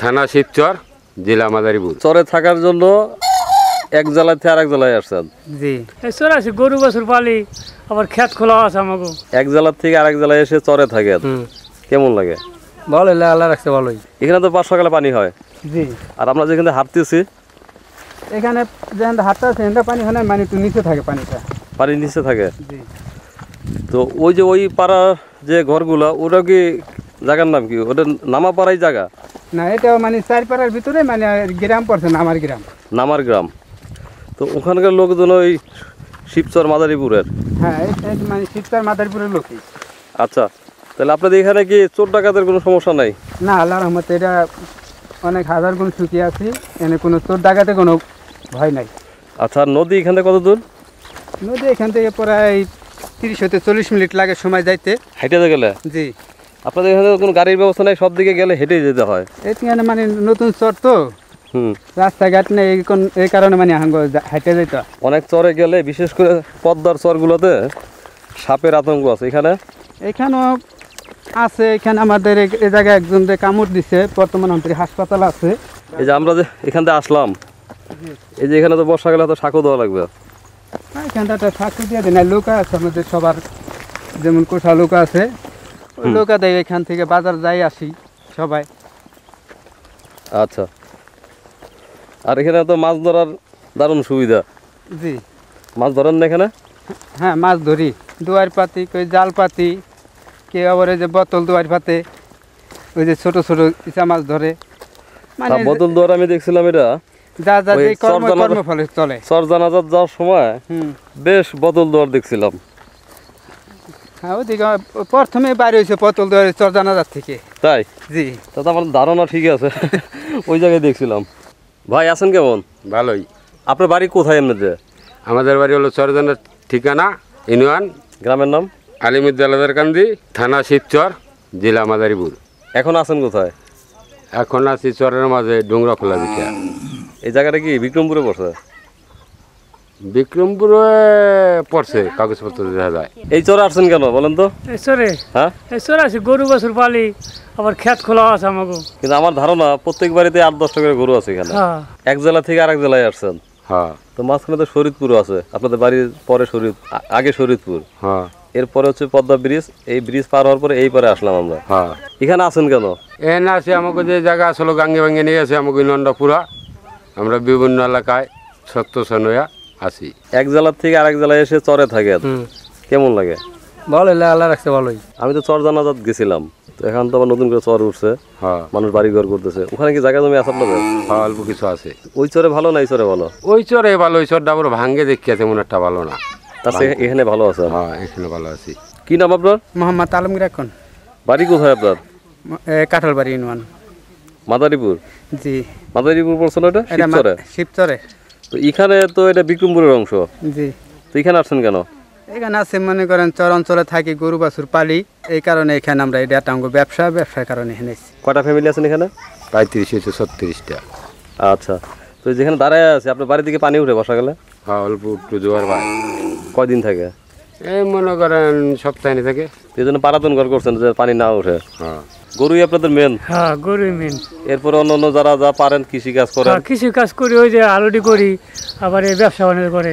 থানা শিবচর, জেলা মাদারীপুর। চরে থাকার জন্য এক জেলা থেকে আরেক জেলায় আসছেন? জি, চরে আছি, গরু বছর পালি, আবার ক্ষেত খোলা আছে আমাকে। এক জেলা থেকে আরেক জেলায় এসে চরে থাকেন, কেমন লাগে? ভালোই, আল্লাহ রাখছে ভালোই। এখানে তো বর্ষাকালে পানি হয়। জি, আর আমরা যেখানে হাঁটতেছি এখানে যেখানে হাটটা আছে এখানে পানি হয় না, মানে একটু নিচে থাকে পানিটা। পানির নিচে থাকে। জি, তো ওই যে ওই পাড়ার যে ঘরগুলা, ওটা কি জায়গার নাম কি? ওটা নামা পাড়াই জায়গা না, এটাও মানে চারপাড়ার ভিতরে, মানে গ্রাম পড়ছে না, আমার গ্রাম। নামার গ্রাম। তো ওখানকার লোকজন ওই শিবচর মাদারীপুরের? হ্যাঁ, মানে শিবচর মাদারীপুরের লোকই। আচ্ছা, তাহলে আপনাদের এখানে কি চোর ডাকাতের কোনো সমস্যা নাই? না, আল্লাহ রহমতে এটা অনেক হাজার গুণ সুখী আছি, এখানে কোনো চোর ডাকাতে কোনো ভয় নাই। আচ্ছা, আর নদী এখান থেকে কত দূর? নদী এখান থেকে প্রায় 30 হতে 40 মিনিট লাগে সময় যাইতে। হেঁটে গেলে? জি, আপনাদের এখানে কোনো গাড়ির ব্যবস্থা নাই, সব দিকে গেলে হেঁটেই যেতে হয়? এখানে মানে নতুন চর তো, রাস্তাঘাট নেই, এই কারণে মানে হেঁটে যেতে হয়। অনেক চরে গেলে, বিশেষ করে পদ্মার চরগুলোতে সাপের আতঙ্ক আছে। এখানেও আছে, এখানে আমাদের এই জায়গায় একজন যে কামড় দিছে, বর্তমান আমাদের হাসপাতাল আছে। এই যে আমরা যে এখান থেকে আসলাম, এই যে এখানে তো বর্ষাকালে তো সাঁকো দেওয়া লাগবে। এখানটা একটা সাক্ষী দিয়ে দেয় না, লোকা আছে আমাদের সবার, যেমন কোষা লোকা আছে, ওই লোকা দেয়। এখান থেকে বাজার যাই আসি সবাই। আচ্ছা, আর এখানে তো মাছ ধরার দারুণ সুবিধা। জি, মাছ ধরেন না এখানে? হ্যাঁ, মাছ ধরি, দুয়ার পাতি, কই জাল পাতি, কেউ আবার ওই যে বোতল দুয়ার পাতে, ওই যে ছোট ছোট ইচা মাছ ধরে। মানে বোতল ধরে আমি দেখছিলাম, এটা যা যা যে কর্মফলে চলে। চর জানাজাত যাওয়ার সময় বেশ বোতল দোয়ার দেখছিলাম। হ্যাঁ, ওদিকে প্রথমে বাইরে হয়েছে বোতল দুয়ার চরজানাজার থেকে। তাই? জি, তা তো আমার ধারণা ঠিক আছে। ওই জায়গায় দেখছিলাম। ভাই আছেন কেমন? ভালোই। আপনার বাড়ি কোথায় এমনিতে? আমাদের বাড়ি হলো চরজানার ঠিকানা, ইউনিয়ন, গ্রামের নাম আলিমুদ্দালাদের কান্দি, থানা শিবচর, জেলা মাদারীপুর। এখন আছেন কোথায়? এখন আছি চরের মাঝে ডুংরা খোলা দিকে। এই জায়গাটা কি বিক্রমপুরে পড়ছে? বিক্রমপুরে পড়ছে, কাগজপত্র দেখা যায়। এই চরে আসছেন কেন বলেন তো? চরে, হ্যাঁ, চরে আছি, গরু বছর পালি, আবার ক্ষেত খোলা আছে আমাকে। কিন্তু আমার ধারণা প্রত্যেক বাড়িতে 8-10টা করে গরু আছে এখানে। এক জেলা থেকে আরেক জেলায় আসছেন। হ্যাঁ, তো মাঝখানে তো শরীদপুরও আছে আপনাদের বাড়ির পরে, আগে শরীদপুর, হ্যাঁ, এরপরে হচ্ছে পদ্মা ব্রিজ। এই ব্রিজ পার হওয়ার পরে এই পারে আসলাম আমরা। হ্যাঁ, এখানে আছেন কেন? এখানে আছে আমাকে যে জায়গা আসলে গাঙ্গে ভাঙ্গে নিয়ে আছে আমাকে ইউনিয়নটা পুরা। আমরা বিভিন্ন এলাকায় সত্য সনয়া আছি। এক জেলার থেকে আরেক জেলায় এসে চরে থাকেন, কেমন লাগে? ভালোই, আল্লাহ রাখছে ভালোই। আমি তো চর জানাজাত গেছিলাম, তো এখন তো আবার নতুন করে চর উঠছে, হ্যাঁ, মানুষ বাড়ি ঘর করতেছে। ওখানে কি জায়গা জমি আছে আপনাদের? হ্যাঁ, অল্প কিছু আছে। ওই চরে ভালো না এই চরে ভালো? ওই চরে ভালো, ওই চরটা আবার ভাঙ্গে দেখি তেমন একটা ভালো না। তার এখানে ভালো আছে? হ্যাঁ, এখানে ভালো আছি। কি নাম আপনার? মোহাম্মদ আলমগীর। এখন বাড়ি কোথায় আপনার? কাঁঠালবাড়ি ইউনিয়ন, মাদারীপুর? জি, মাদারীপুর পড়ছে না এটা? শিবচরে? শিবচরে। তো এখানে তো এটা বিক্রমপুরের অংশ। জি, তো এখানে আসছেন কেন? এখানে আছে, মনে করেন চর অঞ্চলে থাকি, গরু বাছুর পালি, এই কারণে এখানে আমরা এটা একটা ব্যবসার কারণে এখানে এসেছি। কয়টা ফ্যামিলি আছেন এখানে? 35-36টা। আচ্ছা, তো যেখানে দাঁড়ায় আছে আপনার বাড়ির দিকে পানি উঠে বর্ষা গেলে? হ্যাঁ, অল্প একটু জোয়ার ভাই। কয়দিন থাকে? এই মনে করেন সপ্তাহে থাকে। এই জন্য পারাতন ঘর করছেন যে পানি না উঠে। হ্যাঁ, গরুই আপনাদের মেন? হ্যাঁ, গরুই মেন। এরপরে অন্য যারা যা পারেন কৃষি কাজ করেন? কৃষি কাজ করি, ওই যে আলুটি করি, আবার এই ব্যবসা বাণিজ্য করে।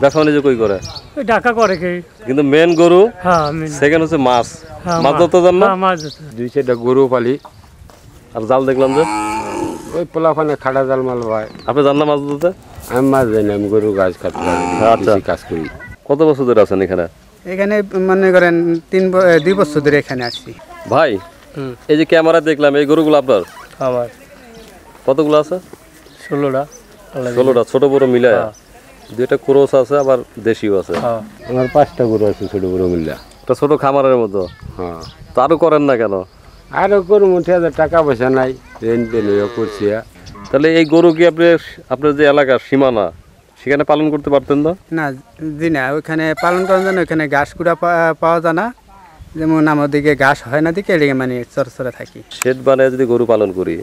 ব্যবসা বাণিজ্য কই করে? ওই ঢাকা করে কি। কিন্তু মেন গরু, হ্যাঁ, সেকেন্ড হচ্ছে মাছ। মাছ ধরতে যান না? মাছ 2-4টা গরু পালি। আর জাল দেখলাম যে ওই পোলাফানে খাড়া জাল মাল ভাই। আপনি জান না মাছ ধরতে? আমি মাছ যাই না, আমি গরু গাছ কাটতে আচ্ছা, কাজ করি। কত বছর ধরে আছেন এখানে? এখানে মনে করেন 2 বছর ধরে এখানে আসছি। ভাই, এই যে ক্যামেরা দেখলাম, এই গরুগুলো আপনার? আমার কতগুলো আছে? 16টা। 16টা, ছোট বড় মিলায়? 2টা ক্রস আছে, আবার দেশিও আছে। আমার 5টা গরু আছে, ছোট গরু মিল্লা। একটা ছোট খামারের মতো। হ্যাঁ, তো আরো করেন না কেন? আরো গরু মুঠে টাকা পয়সা নাই, রেন্ট করছি। তাহলে এই গরু কি আপনার যে এলাকার সীমানা, সেখানে পালন করতে পারতেন না? না, জি না, ওইখানে পালন করার জন্য ওইখানে ঘাস কুড়া পাওয়া যায় না, যেমন আমার দিকে ঘাস হয় না, দিকে এদিকে মানে চরে থাকি। শেড বানায় যদি গরু পালন করি,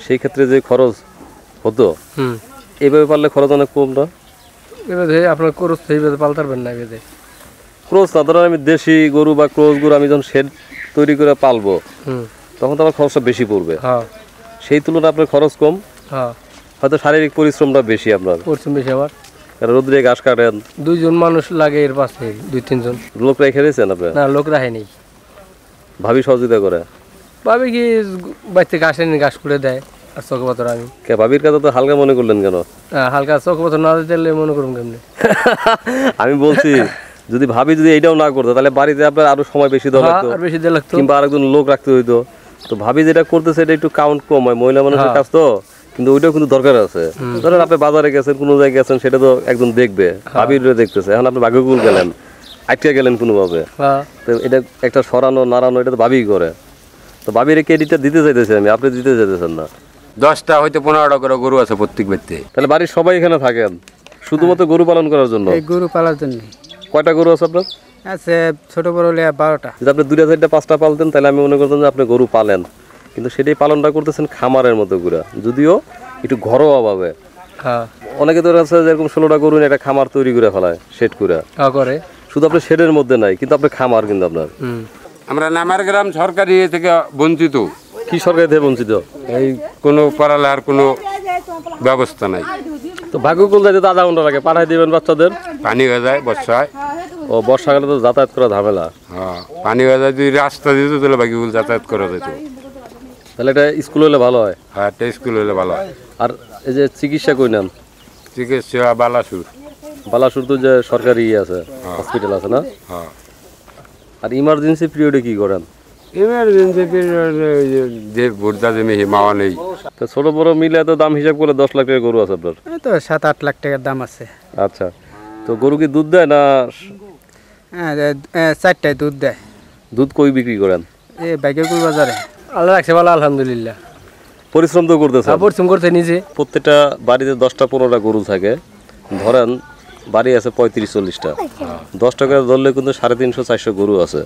সেই ক্ষেত্রে যে খরচ হতো, এইভাবে পারলে খরচ অনেক কম না? এবারে আপনার খরচ সেইভাবে পালতে পারবেন না। এবারে ক্রোজ না, ধরো আমি দেশি গরু বা ক্রোজ গরু আমি যখন শেড তৈরি করে পালবো, তখন তো আমার খরচটা বেশি পড়বে। সেই তুলনায় আপনার খরচ কম, হ্যাঁ হয়তো শারীরিক পরিশ্রমটা বেশি আপনার, পরিশ্রম বেশি আমার। কারণ রোদ্রে ঘাস কাটেন। 2 জন মানুষ লাগে এর পাশে, 2-3 জন। লোক রেখে দিয়েছেন আপনি? না, লোক রাখে নেই। ভাবি সহযোগিতা করে? ভাবি কি বাড়িতে ঘাস এনে ঘাস করে দেয়, আর চোখে পাথর আমি। কে ভাবির কথা তো হালকা মনে করলেন কেন? হালকা চোখে পাথর না দিলে মনে করুন কেমনি। আমি বলছি যদি ভাবি যদি এইটাও না করতো তাহলে বাড়িতে আপনার আরো সময় বেশি দেওয়া লাগতো, আর বেশি দেওয়া লাগতো, কিংবা আরেকজন লোক রাখতে হইতো। তো ভাবি যেটা করতেছে এটা একটু কাউন্ট কম হয়, মহিলা মানুষের কাজ তো, কিন্তু ওইটাও কিন্তু দরকার আছে। ধরেন আপনি বাজারে গেছেন, কোনো জায়গায় গেছেন, সেটা তো একজন দেখবে, ভাবির দেখতেছে। এখন আপনি ভাগ্যকুল গেলেন, আটকে গেলেন কোনোভাবে, তো এটা একটা সরানো নাড়ানো এটা তো ভাবিই করে। তো ভাবির ক্রেডিটটা দিতে চাইতেছি আমি, আপনি দিতে চাইতেছেন না। 10টা হয়তো 15টা করে গরু আছে প্রত্যেক বাড়িতে। তাহলে বাড়ির সবাই এখানে থাকেন শুধুমাত্র গরু পালন করার জন্য? এই গরু পালার জন্য কয়টা গরু আছে আপনার? আছে ছোট বড় হলে 12টা। যদি আপনি 2টা 4টা 5টা পালতেন তাহলে আমি মনে করতাম যে আপনি গরু পালেন, কিন্তু সেটাই পালনটা করতেছেন খামারের মতো করে, যদিও একটু ঘরোয়াভাবে। অনেকে তো আছে যেরকম 16টা গরু নিয়ে একটা খামার তৈরি করে ফেলায়, শেড করে করে। শুধু আপনার শেডের মধ্যে নাই, কিন্তু আপনার খামার কিন্তু আপনার। আমরা নামার গ্রাম সরকারি ইয়ে থেকে বঞ্চিত। কি সরকারি থেকে বঞ্চিত? এই কোনো পড়ালেখার কোনো ব্যবস্থা নাই। তো ভাগ্যকুল যাইতে তো 0.5 ঘন্টা লাগে, পাঠাই দিবেন বাচ্চাদের। পানি হয়ে যায় বর্ষায়। ও বর্ষাকালে তো যাতায়াত করা ঝামেলা। হ্যাঁ, পানি হয়ে যায়, যদি রাস্তা দিত তাহলে বাকিগুলো যাতায়াত করা যেত। তাহলে এটা স্কুল হলে ভালো হয়। হ্যাঁ, একটা স্কুল হলে ভালো হয়। আর এই যে চিকিৎসা কই নেন? চিকিৎসা বালাসুর। বালাসুর তো যে সরকারি ইয়ে আছে, হসপিটাল আছে না? হ্যাঁ। আর ইমার্জেন্সি পিরিয়ডে কি করেন? ইমার্জেন্সি যে ভোটটা জমি মাওয়া নেই। তো ছোট বড় মিলে তো দাম হিসাব করে 10 লাখ টাকা গরু আছে আপনার? এই তো 7-8 লাখ টাকার দাম আছে। আচ্ছা, তো গরু কি দুধ দেয় না? হ্যাঁ, 4টায় দুধ দেয়। দুধ কই বিক্রি করেন? এই বাইকেকুল বাজারে। আল্লাহ রাখছে ভালো, আলহামদুলিল্লাহ। পরিশ্রম তো করতেছে? পরিশ্রম করতে নিজে। প্রত্যেকটা বাড়িতে 10টা 15টা গরু থাকে, ধরেন বাড়ি আছে 35-40টা, 10 টাকা ধরলে কিন্তু 350-400 গরু আছে।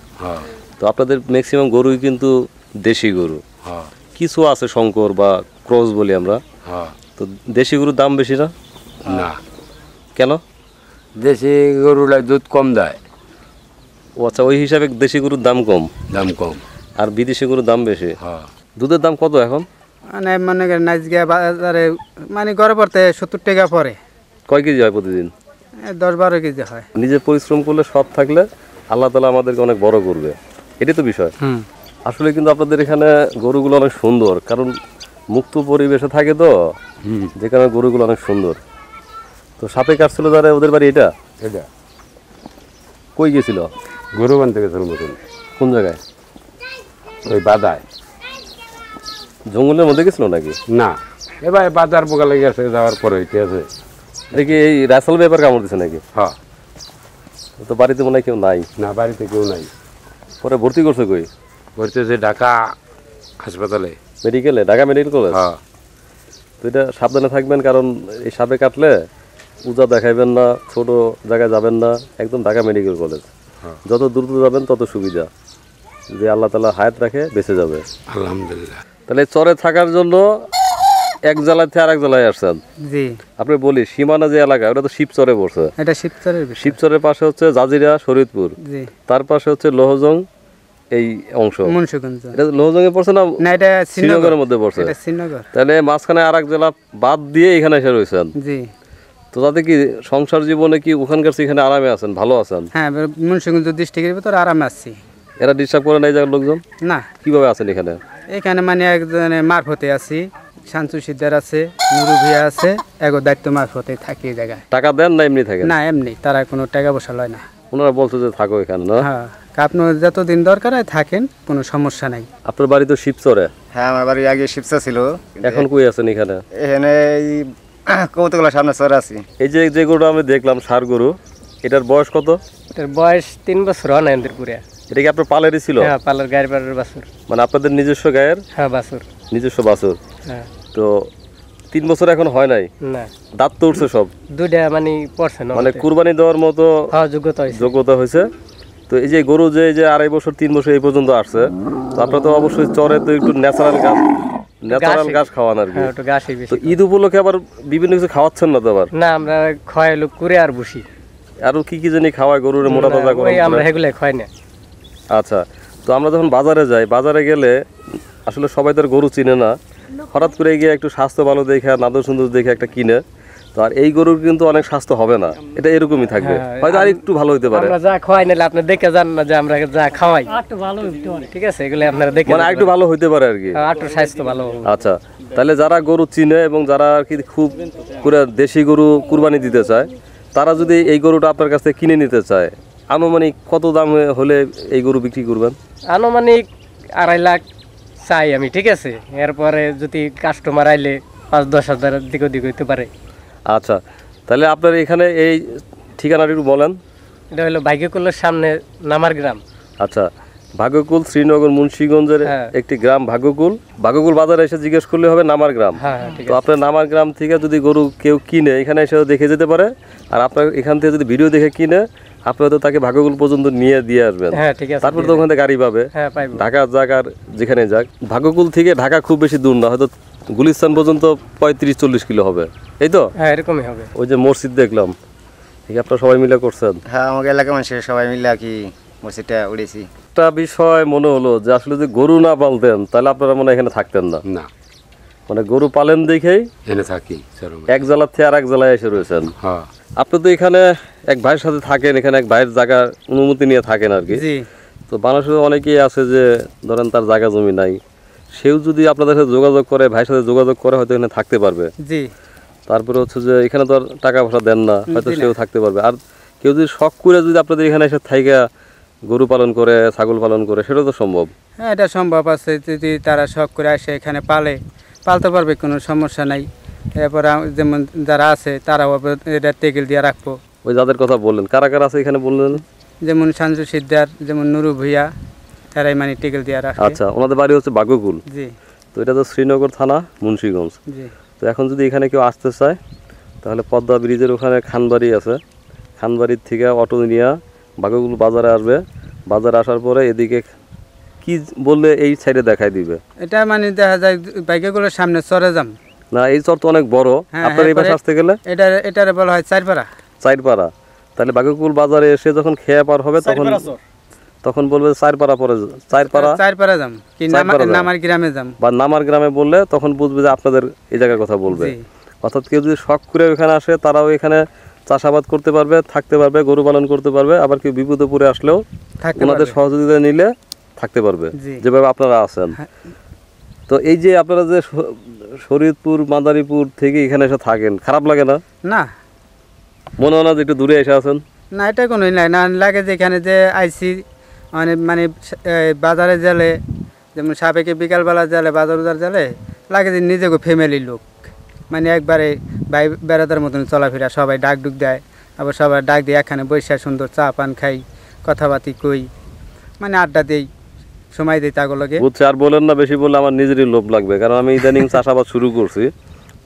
তো আপনাদের ম্যাক্সিমাম গরুই কিন্তু দেশি গরু, কিছু আছে শঙ্কর বা ক্রস বলি আমরা। তো দেশি গরুর দাম বেশি না? না। কেন? দেশি গরুরা দুধ কম দেয়। ও আচ্ছা, ওই হিসাবে দেশি গরুর দাম কম? দাম কম। আর বিদেশি গরুর দাম বেশি। হ্যাঁ। দুধের দাম কত এখন? মানে মনে করেন নাইজগা বাজারে মানে গড়ে পড়তে 70 টাকা পড়ে। কয় কেজি হয় প্রতিদিন? 10-12 কেজি হয়। নিজে পরিশ্রম করলে সৎ থাকলে আল্লাহ তাআলা আমাদেরকে অনেক বড় করবে, এটাই তো বিষয়। আসলে কিন্তু আপনাদের এখানে গরুগুলো অনেক সুন্দর, কারণ মুক্ত পরিবেশে থাকে তো, যে কারণে গরুগুলো অনেক সুন্দর। তো সাপে কাটছিল যারা, ওদের বাড়ি এটা? এটা কই গেছিল? গরু বানতে গেছিল মতন। কোন জায়গায়? ওই বাদায়। জঙ্গলের মধ্যে গেছিল নাকি? না, এবার বাজার পোকা লেগে গেছে, যাওয়ার পরে ঠিক আছে। দেখি এই রাসেল ব্যাপার কামড় দিছে নাকি? হ্যাঁ। তো বাড়িতে মনে হয় কেউ নাই? না, বাড়িতে কেউ নাই। পরে ভর্তি করছে কই? করতেছে ঢাকা হাসপাতালে। মেডিকেলে? Dhaka medical college? হ্যাঁ। তো এটা সাবধানে থাকবেন, কারণ এই সাপে কাটলে পূজা দেখাইবেন না, ছোট জায়গায় যাবেন না, একদম ঢাকা মেডিকেল কলেজ। যত দ্রুত যাবেন তত সুবিধা, যে আল্লাহ তাআলা হায়াত রাখে বেঁচে যাবে আলহামদুলিল্লাহ। তাহলে চরে থাকার জন্য এক জেলায় থেকে আরেক জেলায় আসছেন? জি। আপনি বলি সীমানা যে এলাকা, ওটা তো শিবচরে পড়ছে। এটা শিবচরের বিষয়। শিবচরের পাশে হচ্ছে জাজিরা, শরীয়তপুর, জি। তার পাশে হচ্ছে লোহজং, এই অংশ। মুন্সিগঞ্জ। এটা লোহজংয়ে পড়ছে না? না, এটা শ্রীনগরের মধ্যে পড়ছে। এটা শ্রীনগর। তাহলে মাঝখানে আরেক জেলা বাদ দিয়ে এখানে এসে রয়েছেন। জি। তো তাতে কি সংসার জীবনে কি ওখানকার এখানে আরামে আছেন, ভালো আছেন? হ্যাঁ, মুন্সিগঞ্জ ডিস্ট্রিক্টের ভিতর আরামে আছি। এরা ডিস্টার্ব করে নাই জায়গার লোকজন? না। কিভাবে আছেন এখানে? এখানে মানে একজনের মারফতে আছি, শান্তু সিদ্ধার আছে, নুরু ভিয়া আছে, এগো দায়িত্ব মারফতে থাকি এই জায়গায়। টাকা দেন না এমনি থাকেন? না, এমনি, তারা কোনো টাকা পয়সা লয় না। ওনারা বলছে যে থাকো এখানে না? হ্যাঁ, আপনার যতদিন দরকার হয় থাকেন, কোনো সমস্যা নাই। আপনার বাড়ি তো শিবচরে? হ্যাঁ, আমার বাড়ি আগে শিবচা ছিল। এখন কই আছেন এখানে? এখানে এই কৌতুকলা সামনে চরে আছি। এই যে যে গরুটা আমি দেখলাম ষাঁড় গরু, এটার বয়স কত? এটার বয়স 3 বছর হয় না এদের পুরে। এটা কি আপনার পালেরই ছিল? হ্যাঁ, পালার গায়ের পাড়ের বাছুর। মানে আপনাদের নিজস্ব গায়ের? হ্যাঁ, বাছুর। নিজস্ব বাছুর। হ্যাঁ। তো 3 বছর এখন হয় নাই? না, দাঁত তো উঠছে সব? 2টা মানে পড়ছে না, মানে কুরবানি দেওয়ার মতো হ্যাঁ যোগ্যতা হয়েছে। যোগ্যতা হয়েছে। তো এই যে গরু যে 2.5 বছর 3 বছর এই পর্যন্ত আসছে, তো আপনারা তো অবশ্যই চরে তো একটু ন্যাচারাল ঘাস খাওয়ান আর কি। হ্যাঁ, ওটা ঘাসই তো বেশি। ঈদ উপলক্ষে আবার বিভিন্ন কিছু খাওয়াচ্ছেন না তো আবার? না, আমরা খয় লোক করে আর বসি। আরো কি কি জানি খাওয়ায় গরুর মোটা তাজা করে? ওই আমরা সেগুলো খাই না। আচ্ছা, তো আমরা যখন বাজারে যাই, বাজারে গেলে আসলে সবাই তো আর গরু চিনে না, হঠাৎ করে গিয়ে একটু স্বাস্থ্য ভালো দেখে নাদর সুন্দর দেখে একটা কিনে, তো আর এই গরুর কিন্তু অনেক স্বাস্থ্য হবে না, এটা এরকমই থাকবে, হয়তো আর একটু ভালো হতে পারে। আমরা যা খাওয়াই নাহলে আপনি দেখে যান না যে আমরা যা খাওয়াই ঠিক আছে, এগুলো আপনারা দেখে মানে একটু ভালো হইতে পারে আর কি। একটু স্বাস্থ্য ভালো হবে। আচ্ছা, তাহলে যারা গরু চিনে এবং যারা আর কি খুব করে দেশি গরু কুরবানি দিতে চায়, তারা যদি এই গরুটা আপনার কাছ থেকে কিনে নিতে চায়, আনুমানিক কত দাম হলে এই গরু বিক্রি করবেন? আনুমানিক 2.5 লাখ চাই আমি, ঠিক আছে। এরপরে যদি কাস্টমার আইলে 5-10 হাজারের দিকে ওদিক হইতে পারে। আচ্ছা, তাহলে আপনার এখানে এই ঠিকানাটা একটু বলেন। এটা হলো ভাগ্যকুলের সামনে নামার গ্রাম। আচ্ছা, ভাগ্যকুল শ্রীনগর মুন্সিগঞ্জের হ্যাঁ। একটি গ্রাম ভাগ্যকুল। ভাগ্যকুল বাজারে এসে জিজ্ঞেস করলে হবে নামার গ্রাম। হ্যাঁ ঠিক তো আছে। আপনার নামার গ্রাম থেকে যদি গরু কেউ কিনে এখানে এসে দেখে যেতে পারে, আর আপনার এখান থেকে যদি ভিডিও দেখে কিনে আপনারা তো তাকে ভাগ্যকুল পর্যন্ত নিয়ে দিয়ে আসবেন। হ্যাঁ ঠিক আছে। তারপর তো ওখান থেকে গাড়ি পাবে, হ্যাঁ পাইবো। ঢাকা যাক আর যেখানে যাক। ভাগ্যকুল থেকে ঢাকা খুব বেশি দূর না, হয়তো গুলিস্তান পর্যন্ত 35-40 কিলো হবে, এই তো? হ্যাঁ এরকমই হবে। ওই যে মসজিদ দেখলাম, ঠিক আপনারা সবাই মিলে করছেন। হ্যাঁ, আমাকে এলাকা মানুষের সবাই মিলে আর কি মসজিদটা উড়েছি। একটা বিষয় মনে হলো যে আসলে যদি গরু না পালতেন তাহলে আপনারা মনে হয় এখানে থাকতেন না। না, মানে গরু পালেন দেখেই এনে থাকি চরমে। এক জেলার থেকে আর এক জেলায় এসে রয়েছেন। হ্যাঁ, আপনি তো এখানে এক ভাইয়ের সাথে থাকেন, এখানে এক ভাইয়ের জায়গার অনুমতি নিয়ে থাকেন আর কি। জি তো মানুষের অনেকেই আছে যে ধরেন তার জায়গা জমি নাই, সেও যদি আপনাদের সাথে যোগাযোগ করে, ভাইয়ের সাথে যোগাযোগ করে, হয়তো এখানে থাকতে পারবে। জি তারপরে হচ্ছে যে এখানে তো আর টাকা পয়সা দেন না, হয়তো জি না। সেও থাকতে পারবে। আর কেউ যদি শখ করে যদি আপনাদের এখানে এসে থাইকা গরু পালন করে, ছাগল পালন করে, সেটাও তো সম্ভব। হ্যাঁ এটা সম্ভব আছে, যদি তারা শখ করে আসে এখানে পালতে পারবে, কোনো সমস্যা নাই। এরপর যেমন যারা আছে তারাও এটা টেকেল দিয়ে রাখবো। ওই যাদের কথা বললেন, কারা কারা আছে এখানে বললেন? যেমন সঞ্জু সিদ্ধার, যেমন নুরু ভুইয়া, তারাই মানে টেকেল দিয়ে রাখে। আচ্ছা, ওনাদের বাড়ি হচ্ছে বাগ্যকুল। জি তো এটা তো শ্রীনগর থানা, মুন্সিগঞ্জ। জি তো এখন যদি এখানে কেউ আসতে চায় তাহলে পদ্মা ব্রিজের ওখানে খানবাড়ি আছে, খানবাড়ির থেকে অটো নিয়ে বাগ্যকুল বাজারে আসবে। বাজারে আসার পরে এদিকে কি বললে এই সাইডে দেখাই দিবে। এটা মানে দেখা যায় বাইকগুলোর সামনে চরে যাম। না, এই চর তো অনেক বড়, হ্যাঁ, আপনার এই পাশে এরপরে- আসতে গেলে এটারে বলা হয় চারপাড়া। চারপাড়া। তাহলে বাগ্যকুল বাজারে এসে যখন খেয়া পার হবে তখন বলবে চারপাড়া পরে, চারপাড়া যাম কি চারপাড়া যাম। নামার গ্রামে যাম। বা নামার গ্রামে বললে তখন বুঝবে যে আপনাদের এই জায়গার কথা বলবে। জি অর্থাৎ কেউ যদি শখ করে এখানে আসে তারাও এখানে চাষাবাদ করতে পারবে, থাকতে পারবে, গরু পালন করতে পারবে। আবার কেউ বিপদে পড়ে আসলেও থাকতে ওনাদের পারবে। সহযোগিতা নিলে থাকতে পারবে, জি। যেভাবে আপনারা আছেন। হ্যাঁ। তো এই যে আপনারা যে শরীয়তপুর মাদারীপুর থেকে এখানে এসে থাকেন, খারাপ লাগে না? না মনে হয় না যে একটু দূরে এসে আছেন? না, এটা কোনো নাই না, লাগে যে এখানে যে আইসি মানে মানে বাজারে গেলে, যেমন সাবেকে বিকালবেলা গেলে বাজার গেলে লাগে যে নিজেকে ফ্যামিলির লোক, মানে একবারে ভাই বেড়াদার মতন চলাফেরা, সবাই ডাক ডুক দেয়, আবার সবাই ডাক দিয়ে এখানে বসে সুন্দর চা পান খাই, কথাবার্তি কই, মানে আড্ডা দেই, সময় দিই তাগুলোকে। বুঝছে, আর বলেন না, বেশি বললে আমার নিজেরই লোভ লাগবে, কারণ আমি ইদানিং চাষাবাদ শুরু করছি।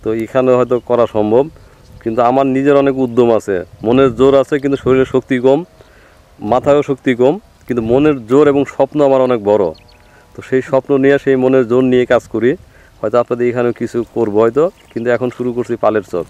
তো এখানে হয়তো করা সম্ভব, কিন্তু আমার নিজের অনেক উদ্যম আছে, মনের জোর আছে, কিন্তু শরীরের শক্তি কম, মাথায়ও শক্তি কম, কিন্তু মনের জোর এবং স্বপ্ন আমার অনেক বড়। তো সেই স্বপ্ন নিয়ে, সেই মনের জোর নিয়ে কাজ করি। হয়তো আপনাদের এখানেও কিছু করবো হয়তো, কিন্তু এখন শুরু করছি পালের চর।